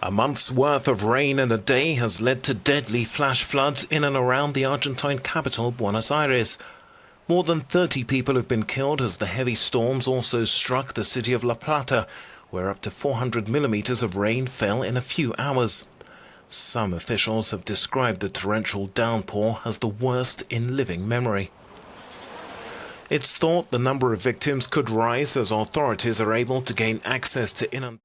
A month's worth of rain in a day has led to deadly flash floods in and around the Argentine capital, Buenos Aires. More than 30 people have been killed as the heavy storms also struck the city of La Plata, where up to 400 millimeters of rain fell in a few hours. Some officials have described the torrential downpour as the worst in living memory. It's thought the number of victims could rise as authorities are able to gain access to inundation.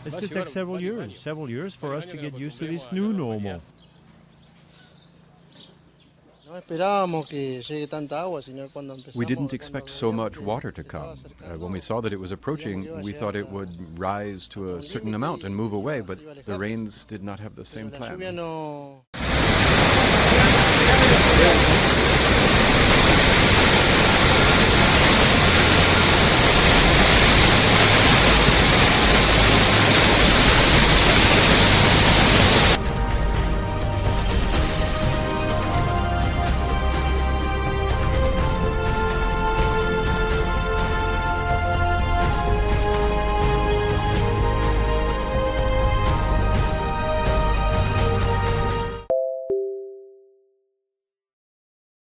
It's going to take several years for us to get used to this new normal. We didn't expect so much water to come. When we saw that it was approaching, we thought it would rise to a certain amount and move away, but the rains did not have the same plan.